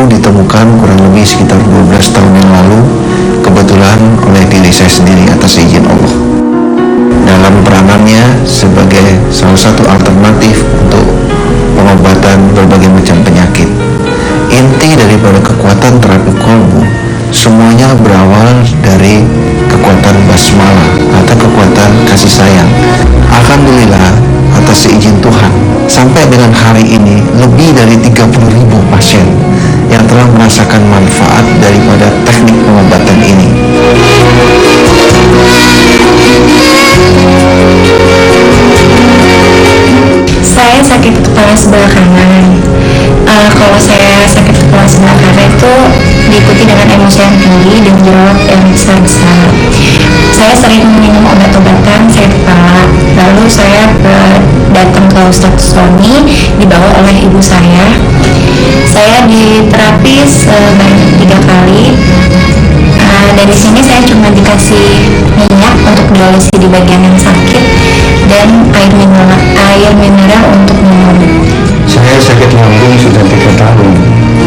ditemukan kurang lebih sekitar 12 tahun yang lalu, kebetulan oleh diri saya sendiri atas izin Allah. Dalam peranannya sebagai salah satu alternatif untuk pengobatan berbagai macam penyakit. Inti daripada kekuatan terapi kolbu semuanya berawal dari kekuatan basmalah atau kekuatan kasih sayang. Alhamdulillah, atas seizin Tuhan, sampai dengan hari ini lebih dari 30.000 pasien yang telah merasakan manfaat daripada teknik pengobatan ini. Saya sakit kepala sebelah kanan. Kalau saya sakit kepala sebelah kanan itu diikuti dengan emosi yang tinggi dan jerawat yang besar-besar. Saya sering minum obat-obatan sakit kepala. Lalu saya datang ke Ustadz Sony dibawa oleh ibu saya. Saya diterapi sebanyak 3 kali. Dari sini saya cuma dikasih minyak untuk diolesi di bagian yang sakit dan air mineral untuk minum. Saya sakit lambung sudah 3 tahun.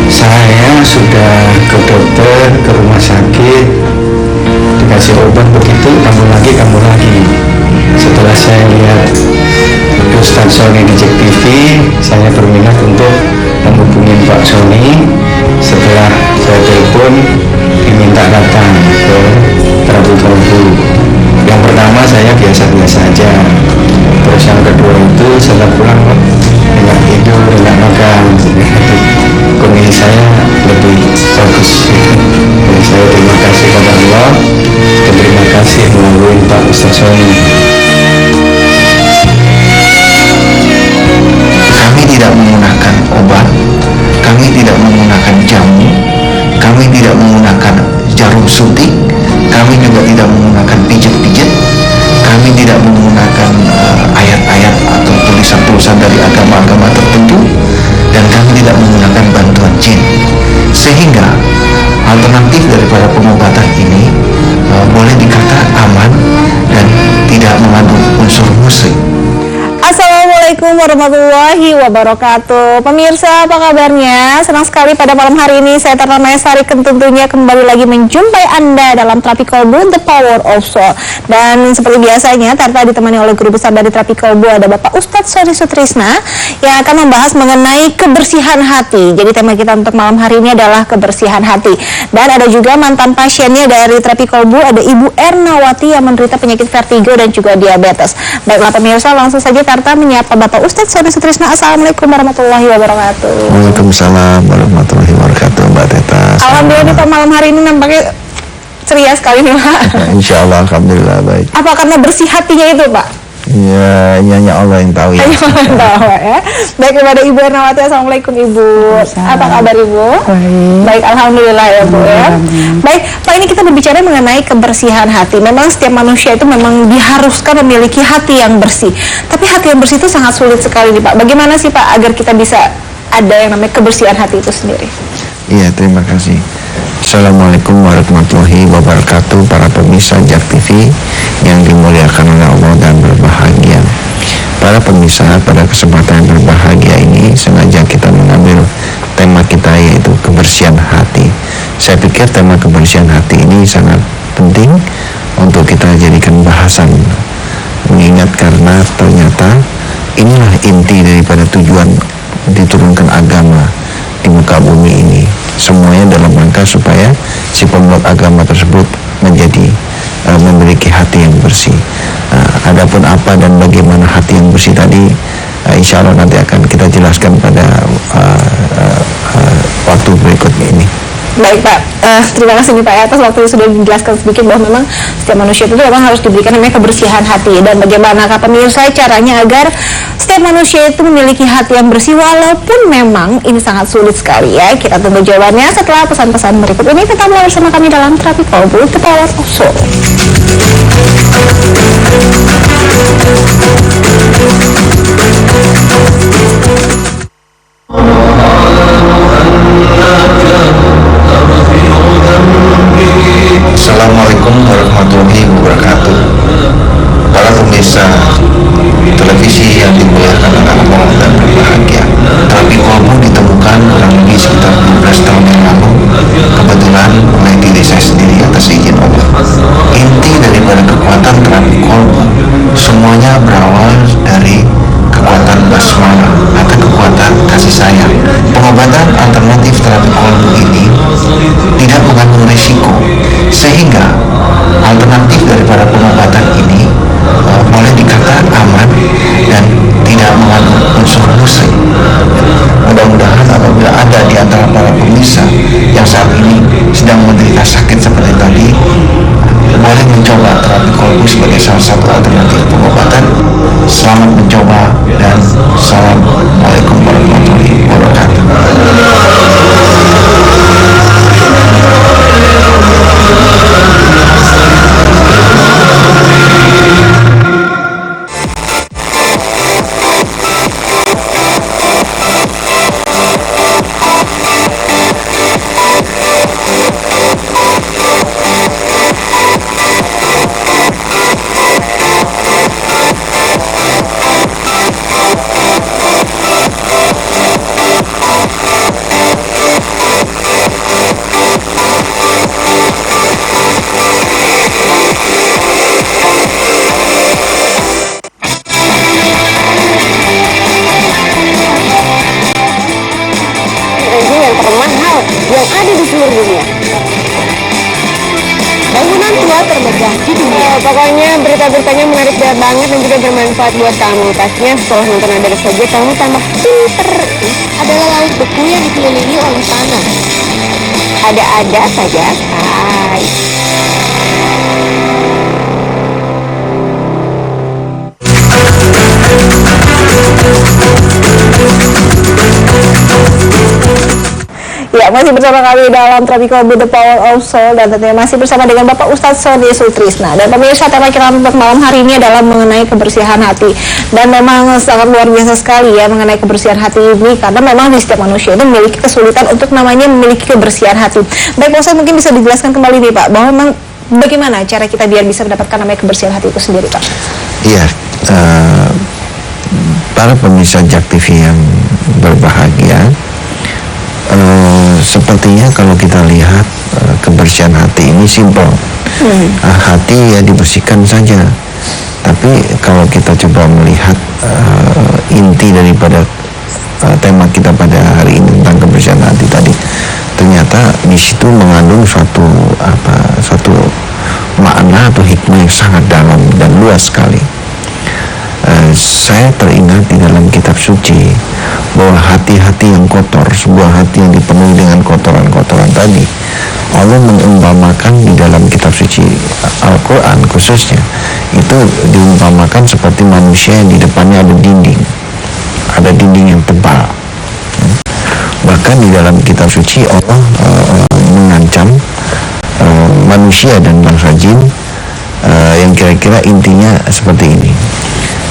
Saya sudah ke dokter, ke rumah sakit, dikasih obat begitu, kambuh lagi. Setelah saya lihat Ustadz Sony di JEK TV, saya berminat untuk menghubungi Pak Sony. Setelah saya telepon, diminta datang ke terapi kolbu. Yang pertama saya biasa-biasa aja. Terus yang kedua itu setelah pulang enak tidur, enak makan. Kondisi saya lebih bagus. Jadi saya terima kasih kepada Allah dan terima kasih melalui Pak Ustadz Sony. Kami tidak menggunakan obat, kami tidak menggunakan jamu, kami tidak menggunakan jarum suntik, kami juga tidak menggunakan pijat-pijat, kami tidak menggunakan ayat-ayat atau tulisan-tulisan dari agama-agama tertentu, dan kami tidak menggunakan bantuan jin. Sehingga alternatif daripada pengobatan ini boleh dikata aman dan tidak mengandung unsur musyrik. Assalamualaikum warahmatullahi wabarakatuh. Pemirsa, apa kabarnya? Senang sekali pada malam hari ini saya Tarna Maesari tentunya kembali lagi menjumpai Anda dalam terapi kolbu The Power of Soul. Dan seperti biasanya Tarta ditemani oleh guru besar dari terapi kolbu, ada Bapak Ustadz Sony Sutrisna yang akan membahas mengenai kebersihan hati. Jadi tema kita untuk malam hari ini adalah kebersihan hati. Dan ada juga mantan pasiennya dari terapi kolbu, ada Ibu Ernawati yang menderita penyakit vertigo dan juga diabetes. Baiklah pemirsa, langsung saja Tarta menyapa Bapak Ustadz Sony Sutrisna. Assalamualaikum warahmatullahi wabarakatuh. Waalaikumsalam warahmatullahi wabarakatuh, Mbak Teta. Alhamdulillah nih Pak, malam hari ini nampaknya ceria sekali nih Pak. Insya Allah, alhamdulillah baik. Apa karena bersih hatinya itu Pak? Ya, hanya Allah yang tahu ya. Tahu ya. Baik, kepada Ibu Ernawati. Assalamualaikum Ibu. Apa kabar Ibu? Baik, alhamdulillah ya Bu ya. Baik, Pak, ini kita berbicara mengenai kebersihan hati. Memang setiap manusia itu memang diharuskan memiliki hati yang bersih. Tapi hati yang bersih itu sangat sulit sekali nih Pak. Bagaimana sih Pak agar kita bisa ada yang namanya kebersihan hati itu sendiri? Iya, terima kasih. Assalamualaikum warahmatullahi wabarakatuh, para pemirsa JEK TV yang dimuliakan oleh Allah dan berbahagia. Para pemirsa, pada kesempatan yang berbahagia ini sengaja kita mengambil tema kita, yaitu kebersihan hati. Saya pikir tema kebersihan hati ini sangat penting untuk kita jadikan bahasan, mengingat karena ternyata inilah inti daripada tujuan diturunkan agama di muka bumi ini. Semuanya dalam rangka supaya si pembuat agama tersebut menjadi memiliki hati yang bersih. Adapun apa dan bagaimana hati yang bersih tadi, insya Allah nanti akan kita jelaskan pada waktu berikutnya ini. Baik Pak, terima kasih nih Pak ya, atas waktu yang sudah dijelaskan sedikit bahwa memang setiap manusia itu memang harus diberikan namanya kebersihan hati. Dan bagaimana pemirsa caranya agar setiap manusia itu memiliki hati yang bersih, walaupun memang ini sangat sulit sekali ya. Kita tunggu jawabannya setelah pesan-pesan berikut ini. Tetaplah bersama kami dalam terapi kolbu The Power of Soul. Assalamualaikum warahmatullahi wabarakatuh. Para pemirsa televisi yang dimuliakan oleh Allah dan berbahagia, terapi kolbu ditemukan kurang lebih sekitar 12 tahun tahun yang lalu, kebetulan oleh diri saya sendiri atas izin Allah. Inti daripada kekuatan terapi kolbu semuanya berawal dari kekuatan basmalah atau kekuatan kasih sayang. Pengobatan alternatif terapi kolbu ini tidak mengandung risiko, sehingga alternatif daripada pengobatan ini boleh dikata aman dan tidak mengandung unsur musrik. Mudah-mudahan apabila ada di antara para pemirsa yang saat ini sedang menderita sakit seperti tadi, boleh mencoba terapi kolbu sebagai salah satu alternatif pengobatan. Selamat mencoba dan Assalamualaikum warahmatullahi wabarakatuh. yang ada di seluruh dunia. Bangunan tua termegah di dunia. Pokoknya berita-beritanya menarik banget dan juga bermanfaat buat kamu. Pastinya setelah nonton Ada saja kamu tambah pinter. Adalah laut beku yang dikelilingi oleh tanah. Ada-ada saja, hai. Ya, masih bersama kami dalam Tropical Blue, The Power of Soul, dan tentunya masih bersama dengan Bapak Ustadz Sony Sultrisna. Dan pemirsa, tema kita untuk malam hari ini adalah mengenai kebersihan hati. Dan memang sangat luar biasa sekali ya mengenai kebersihan hati ini, karena memang di setiap manusia itu memiliki kesulitan untuk namanya memiliki kebersihan hati. Baik, Pak Ustadz, mungkin bisa dijelaskan kembali nih Pak, bahwa memang bagaimana cara kita biar bisa mendapatkan namanya kebersihan hati itu sendiri, Pak? Iya, para pemirsa JAK TV yang berbahagia, sepertinya kalau kita lihat kebersihan hati ini simpel. Hati ya dibersihkan saja, tapi kalau kita coba melihat inti daripada tema kita pada hari ini tentang kebersihan hati tadi, ternyata di situ mengandung suatu makna atau hikmah yang sangat dalam dan luas sekali. Saya teringat di dalam kitab suci bahwa hati-hati yang kotor, sebuah hati yang dipenuhi dengan kotoran-kotoran tadi, Allah mengumpamakan di dalam kitab suci Al-Quran khususnya, itu diumpamakan seperti manusia yang di depannya ada dinding yang tebal. Bahkan di dalam kitab suci Allah mengancam manusia dan bangsa jin yang kira-kira intinya seperti ini: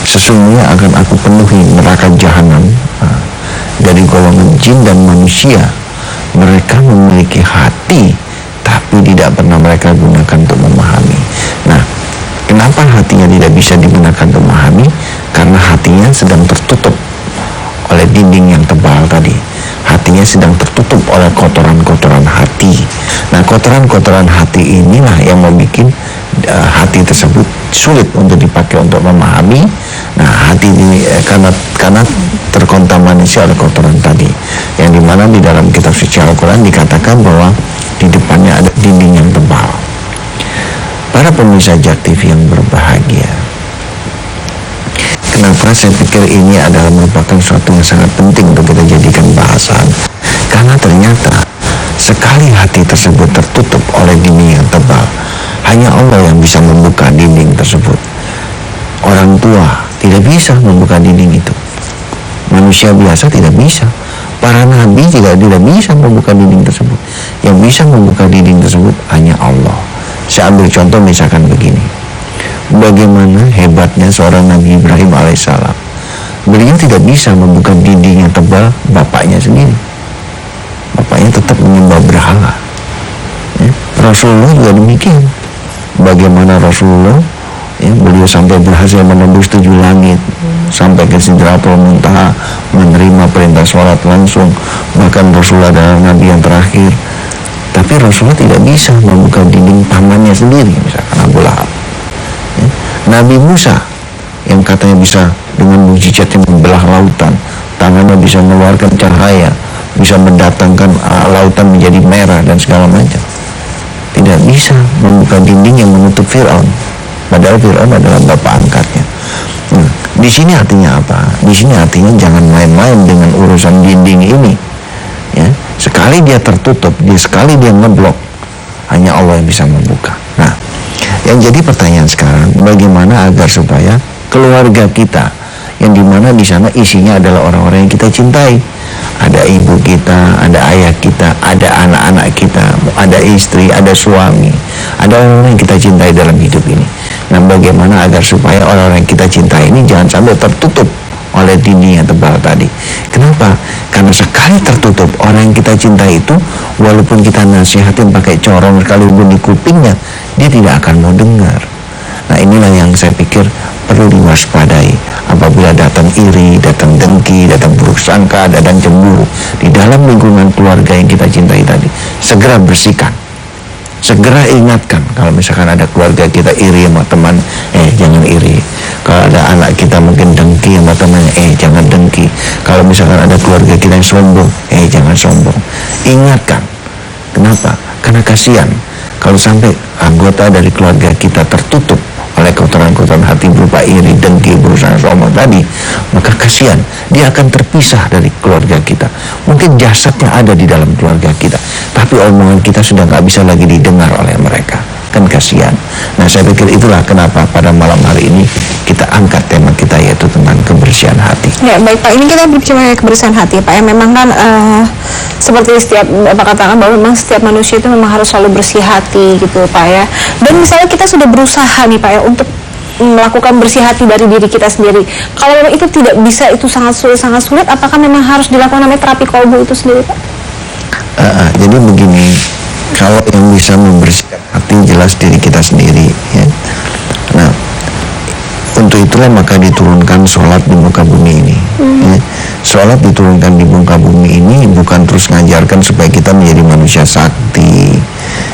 sesungguhnya akan aku penuhi neraka jahanam dari golongan jin dan manusia. Mereka memiliki hati, tapi tidak pernah mereka gunakan untuk memahami. Nah, kenapa hatinya tidak bisa digunakan untuk memahami? Karena hatinya sedang tertutup oleh dinding yang tebal tadi. Hatinya sedang tertutup oleh kotoran-kotoran hati. Nah, kotoran-kotoran hati inilah yang membuat hati tersebut sulit untuk dipakai untuk memahami. Nah, hati ini karena terkontaminasi oleh kotoran tadi, yang dimana di dalam kitab suci Al-Quran dikatakan bahwa di depannya ada dinding yang tebal. Para pemirsa JAK TV yang berbahagia, kenapa saya pikir ini adalah merupakan suatu yang sangat penting untuk kita jadikan bahasan? Karena ternyata sekali hati tersebut tertutup oleh dinding yang tebal, hanya Allah yang bisa membuka dinding tersebut. Orang tua tidak bisa membuka dinding itu. Manusia biasa tidak bisa. Para nabi juga tidak bisa membuka dinding tersebut. Yang bisa membuka dinding tersebut hanya Allah. Saya ambil contoh misalkan begini. Bagaimana hebatnya seorang Nabi Ibrahim alaihissalam. Beliau tidak bisa membuka dinding yang tebal bapaknya sendiri. Bapaknya tetap menyembah berhala. Rasulullah juga demikian. Bagaimana Rasulullah Ya, beliau sampai berhasil menembus 7 langit, sampai ke Sidratul Muntaha, menerima perintah sholat langsung. Bahkan Rasulullah adalah Nabi yang terakhir. Tapi Rasulullah tidak bisa membuka dinding pamannya sendiri, misalkan Abu Lahab. Ya. Nabi Musa yang katanya bisa dengan mukjizatnya membelah lautan, tangannya bisa mengeluarkan cahaya, bisa mendatangkan lautan menjadi merah dan segala macam, tidak bisa membuka dinding yang menutup Fir'aun. Padahal Fir'aun adalah bapak angkatnya. Nah, di sini artinya apa? Di sini artinya jangan main-main dengan urusan dinding ini. Ya, sekali dia tertutup, sekali dia ngeblok, hanya Allah yang bisa membuka. Nah, yang jadi pertanyaan sekarang, bagaimana agar supaya keluarga kita, yang dimana di sana isinya adalah orang-orang yang kita cintai, ada ibu kita, ada ayah kita, ada anak-anak kita, ada istri, ada suami, ada orang-orang yang kita cintai dalam hidup ini. Nah, bagaimana agar supaya orang-orang yang kita cintai ini jangan sampai tertutup oleh dinding yang tebal tadi. Kenapa? Karena sekali tertutup, orang yang kita cintai itu, walaupun kita nasihatin pakai corong sekalipun di kupingnya, dia tidak akan mau dengar. Nah, inilah yang saya pikir perlu diwaspadai apabila datang iri, datang dengki, datang buruk sangka, datang cemburu di dalam lingkungan keluarga yang kita cintai tadi. Segera bersihkan, segera ingatkan. Kalau misalkan ada keluarga kita iri sama teman, jangan iri. Kalau ada anak kita mungkin dengki sama temannya, jangan dengki. Kalau misalkan ada keluarga kita yang sombong, jangan sombong. Ingatkan. Kenapa? Karena kasihan kalau sampai anggota dari keluarga kita tertutup oleh kotoran-kotoran hati berupa iri, dengki, berusaha sombong tadi, maka kasihan, dia akan terpisah dari keluarga kita. Mungkin jasadnya ada di dalam keluarga kita, tapi omongan kita sudah nggak bisa lagi didengar oleh mereka. Kan kasihan. Nah, saya pikir itulah kenapa pada malam hari ini kita angkat tema kita, yaitu tentang kebersihan hati. Ya, baik Pak, ini kita berbicara kebersihan hati Pak, ya memang kan seperti setiap Bapak katakan bahwa memang setiap manusia itu memang harus selalu bersih hati gitu Pak ya. Dan misalnya kita sudah berusaha nih Pak ya untuk melakukan bersih hati dari diri kita sendiri. Kalau memang itu tidak bisa, itu sangat sulit, apakah memang harus dilakukan namanya terapi kolbu itu sendiri Pak? Jadi begini, kalau yang bisa membersihkan hati jelas diri kita sendiri, ya. Nah, untuk itulah maka diturunkan sholat di muka bumi ini. Ya. Sholat diturunkan di muka bumi ini bukan terus ngajarkan supaya kita menjadi manusia sakti,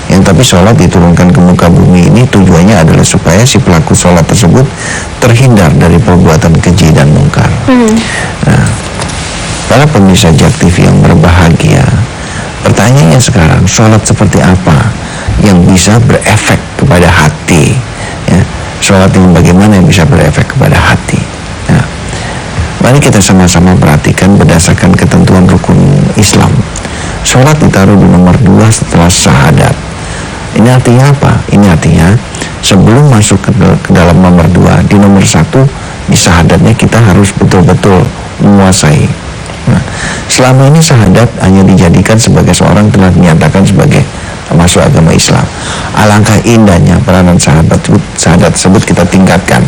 yang tapi sholat diturunkan ke muka bumi ini tujuannya adalah supaya si pelaku sholat tersebut terhindar dari perbuatan keji dan mungkar. Nah, para pemirsa JAK TV yang berbahagia, pertanyaannya sekarang, sholat seperti apa yang bisa berefek kepada hati? Ya, sholat yang bagaimana yang bisa berefek kepada hati? Ya. Mari kita sama-sama perhatikan berdasarkan ketentuan rukun Islam. Sholat ditaruh di nomor 2 setelah syahadat. Ini artinya apa? Ini artinya sebelum masuk ke dalam nomor 2, di nomor 1, di syahadatnya kita harus betul-betul menguasai. Nah, selama ini syahadat hanya dijadikan sebagai seorang telah dinyatakan sebagai masuk agama Islam. Alangkah indahnya peranan syahadat tersebut kita tingkatkan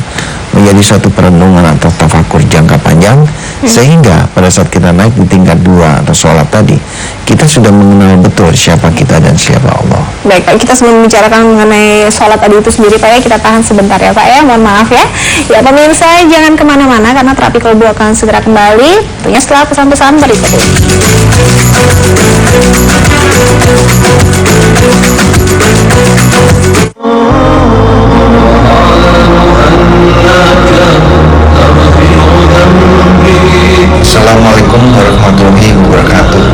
menjadi suatu perenungan atau tafakur jangka panjang, sehingga pada saat kita naik di tingkat 2 atau sholat tadi, kita sudah mengenal betul siapa kita dan siapa Allah. Baik Pak, kita sebelum membicarakan mengenai sholat tadi itu sendiri Pak ya, kita tahan sebentar ya Pak ya, mohon maaf ya. Ya pemirsa, jangan kemana-mana karena terapi kolbu akan segera kembali, tentunya setelah pesan-pesan berikut ini. Assalamualaikum warahmatullahi wabarakatuh.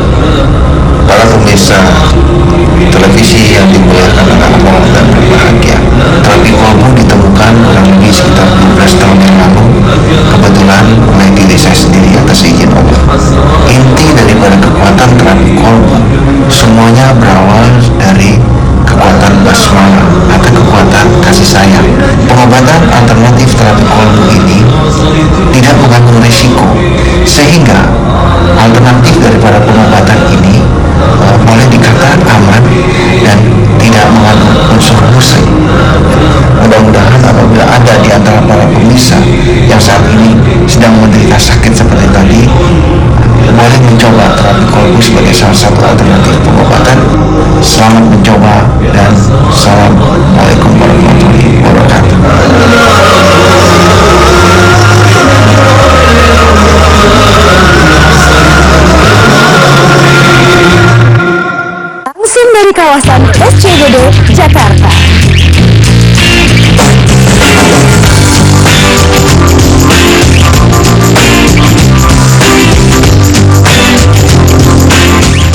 Para pemirsa televisi yang dimuliakan Allah dan berbahagia, terapi kolbu ditemukan kurang lebih sekitar 12 tahun yang lalu, kebetulan oleh diri saya sendiri atas izin Allah. Inti daripada kekuatan terapi kolbu semuanya berawal dari kekuatan basmalah atau kekuatan kasih sayang. Pengobatan alternatif terapi kolbu ini tidak mengandung risiko, sehingga alternatif daripada pengobatan ini boleh dikatakan aman dan tidak mengandung unsur musrik. Mudah-mudahan apabila ada di antara para pemirsa yang saat ini sedang menderita sakit seperti tadi, boleh mencoba terapi kolbu sebagai salah satu alternatif pengobatan. Selamat mencoba dan Assalamualaikum warahmatullahi wabarakatuh. Langsung dari kawasan SCBD, Jakarta.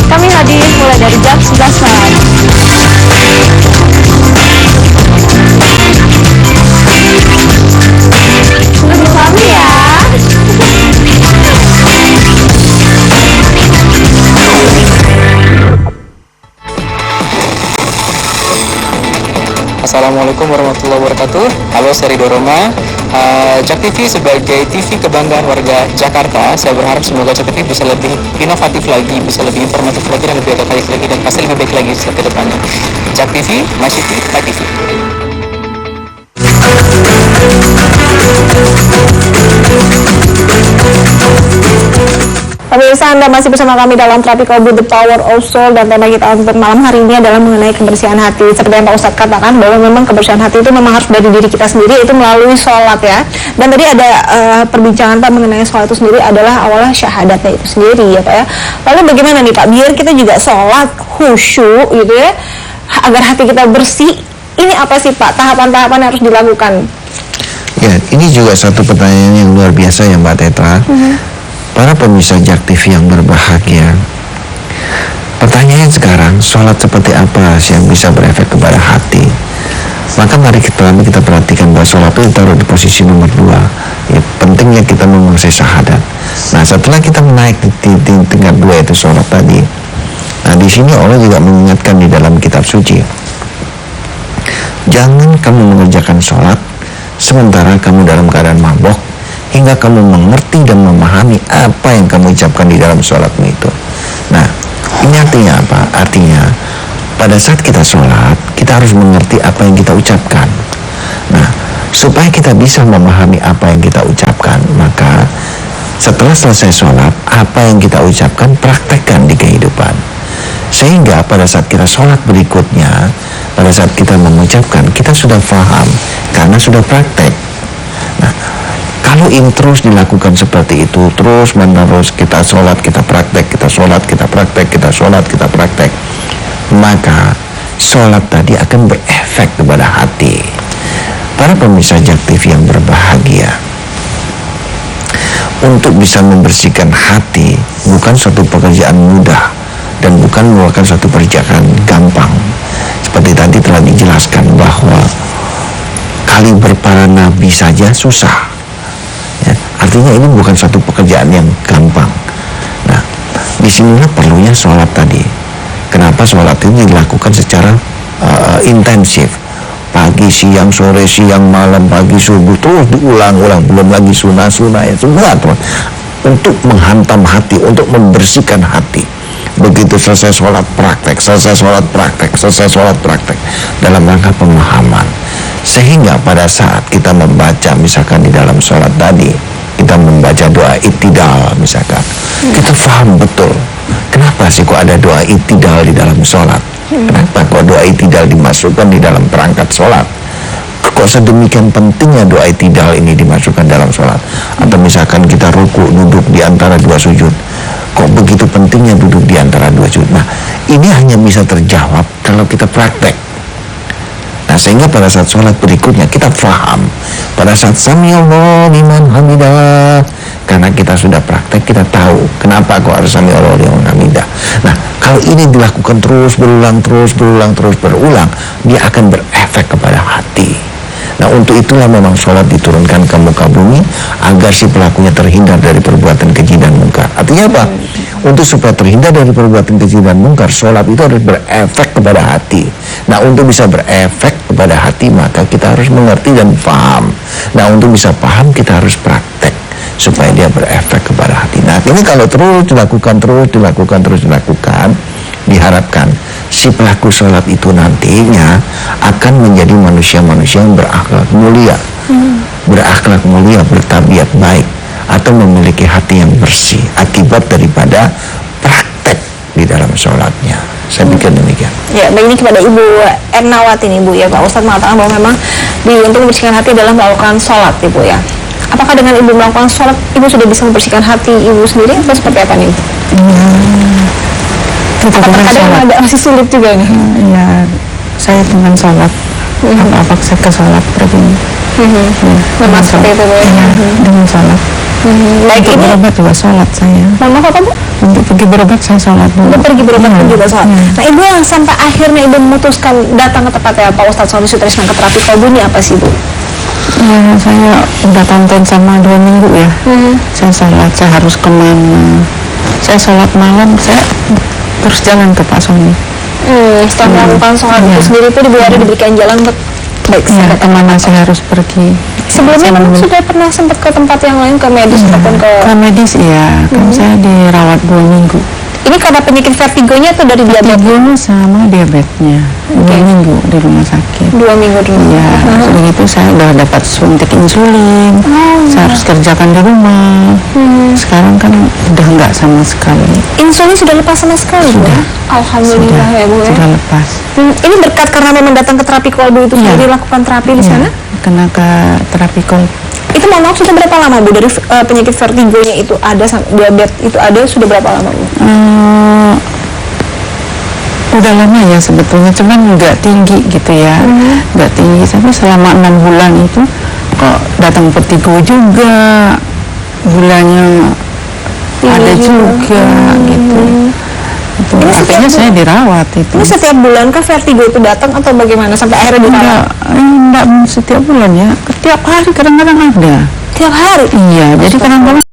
Kami hadir mulai dari jam 11 malam. Tunggu kami ya. Assalamualaikum warahmatullahi wabarakatuh. Halo, saya Ridho Roma. Jak TV sebagai TV kebanggaan warga Jakarta, saya berharap semoga Jak TV bisa lebih inovatif lagi, bisa lebih informatif lagi, dan lebih baik lagi, dan pasti lebih baik lagi ke depannya. Jak TV, My City, My TV. Pemirsa, Anda masih bersama kami dalam Tropical Blue, The Power of Soul, dan tema kita untuk malam hari ini adalah mengenai kebersihan hati. Seperti yang Pak Ustadz katakan bahwa memang kebersihan hati itu memang harus dari diri kita sendiri, itu melalui sholat ya. Dan tadi ada perbincangan Pak mengenai sholat itu sendiri adalah awalnya syahadatnya itu sendiri ya Pak ya. Lalu bagaimana nih Pak, biar kita juga sholat khusyuk gitu ya, agar hati kita bersih, ini apa sih Pak tahapan-tahapan yang harus dilakukan? Ya, ini juga satu pertanyaan yang luar biasa ya Mbak Tetra. Para pemirsa Jak TV yang berbahagia, pertanyaan sekarang, sholat seperti apa sih yang bisa berefek kepada hati? Maka mari kita perhatikan bahwa sholat itu ditaruh di posisi nomor 2. Ya, pentingnya kita menguasai syahadat. Nah, setelah kita menaik di tingkat 2 itu sholat tadi. Nah, di sini Allah juga mengingatkan di dalam kitab suci, jangan kamu mengerjakan sholat sementara kamu dalam keadaan mabok, hingga kamu mengerti dan memahami apa yang kamu ucapkan di dalam sholatmu itu. Nah, ini artinya apa? Artinya, pada saat kita sholat, kita harus mengerti apa yang kita ucapkan. Nah, supaya kita bisa memahami apa yang kita ucapkan, maka setelah selesai sholat, apa yang kita ucapkan, praktekkan di kehidupan. Sehingga pada saat kita sholat berikutnya, pada saat kita mengucapkan, kita sudah paham, karena sudah praktek. Nah, kalau ini terus dilakukan seperti itu, terus menerus kita sholat, kita praktek, kita sholat, kita praktek, kita sholat, kita praktek, maka sholat tadi akan berefek kepada hati. Para pemirsa Jak TV yang berbahagia, untuk bisa membersihkan hati bukan suatu pekerjaan mudah dan bukan merupakan suatu pekerjaan gampang. Seperti tadi telah dijelaskan bahwa kaliber para nabi saja susah. Ya, artinya ini bukan satu pekerjaan yang gampang. Nah, disinilah perlunya sholat tadi. Kenapa sholat ini dilakukan secara intensif? Pagi, siang, sore, siang, malam, pagi, subuh, terus diulang-ulang. Belum lagi sunnah-sunnah ya, semua teman. Untuk menghantam hati, untuk membersihkan hati. Begitu selesai sholat praktek, selesai sholat praktek, selesai sholat praktek, dalam rangka pemahaman. Sehingga pada saat kita membaca misalkan di dalam sholat tadi, kita membaca doa iktidal misalkan, kita paham betul kenapa sih kok ada doa iktidal di dalam sholat, kenapa kok doa iktidal dimasukkan di dalam perangkat sholat, kok sedemikian pentingnya doa iktidal ini dimasukkan dalam sholat. Atau misalkan kita ruku duduk di antara 2 sujud, kok begitu pentingnya duduk di antara 2 sujud. Nah, ini hanya bisa terjawab kalau kita praktek. Nah, sehingga pada saat sholat berikutnya kita paham, pada saat sami'allahu liman hamidah, karena kita sudah praktek, kita tahu kenapa kok harus sami'allahu liman hamidah. Nah, kalau ini dilakukan terus berulang, dia akan berefek kepada hati. Nah, untuk itulah memang sholat diturunkan ke muka bumi agar si pelakunya terhindar dari perbuatan keji dan mungkar. Artinya apa? Untuk supaya terhindar dari perbuatan keji dan mungkar, sholat itu harus berefek kepada hati. Nah, untuk bisa berefek kepada hati, maka kita harus mengerti dan paham. Nah, untuk bisa paham, kita harus praktek supaya dia berefek kepada hati. Nah, ini kalau terus dilakukan, diharapkan si pelaku sholat itu nantinya akan menjadi manusia-manusia yang berakhlak mulia, bertabiat baik, atau memiliki hati yang bersih akibat daripada praktek di dalam sholatnya. Saya pikir demikian. Ya, baik, ini kepada Ibu Ernawati nih Bu ya, Pak Ustadz mengatakan bahwa memang untuk membersihkan hati adalah melakukan sholat Ibu ya. Apakah dengan Ibu melakukan sholat, Ibu sudah bisa membersihkan hati Ibu sendiri atau seperti apa nih? Apa dengan terkadang sholat. agak masih sulit juga nih? Ya, saya dengan sholat. Apa saya ke sholat pergi. Memang seperti itu, Bu. Ya, dengan sholat. Baik, Untuk ini berobat juga sholat saya. mohon maaf apa, Bu? Untuk pergi berobat saya sholat dulu. Untuk pergi berobat pun juga sholat. Nah, Ibu yang sampai akhirnya Ibu memutuskan datang ke tempatnya Pak Ustadz Somsi Sutrisna ke terapi kolbu ini apa sih, Bu? Ya, saya udah tonton sama 2 minggu ya. Saya sholat, saya harus kemana. Saya sholat malam, saya terus jalan ke Pak Sony. Setelah melakukan sholat itu sendiri pun Ibu ada diberikan jalan untuk baik Ya, kemana saya harus pergi. Sebelumnya Saya Ibu sudah pernah sempat ke tempat yang lain, ke medis ataupun ke... ke medis, iya. Kan saya dirawat 2 minggu. Ini karena penyakit vertigonya atau dari diabetes? Vertigo sama diabetesnya. 2 minggu di rumah sakit. 2 minggu dulu. Ya, sudah gitu saya udah dapat suntik insulin. Saya harus kerjakan di rumah. Sekarang kan udah enggak sama sekali. Insulin sudah lepas sama sekali, Bu? Sudah. Alhamdulillah ya, Bu. Ya. Sudah lepas. Ini berkat karena memang datang ke terapi kolbu itu Iya. sendiri, lakukan terapi di sana? Kena ke terapi kolbu. Itu mohon maaf sudah berapa lama, Bu? Dari penyakit vertigonya itu ada, diabetes itu ada, sudah berapa lama, Bu? Udah lama ya sebetulnya, cuman nggak tinggi gitu ya, nggak tinggi. Tapi selama 6 bulan itu kok datang vertigo juga, gulanya ada juga gitu. Itu Ini setiap artinya saya dirawat itu. Ini setiap bulan kah vertigo itu datang atau bagaimana sampai akhirnya dirawat? Enggak setiap bulan ya, setiap hari kadang-kadang ada. Tiap hari? Iya, jadi kadang-kadang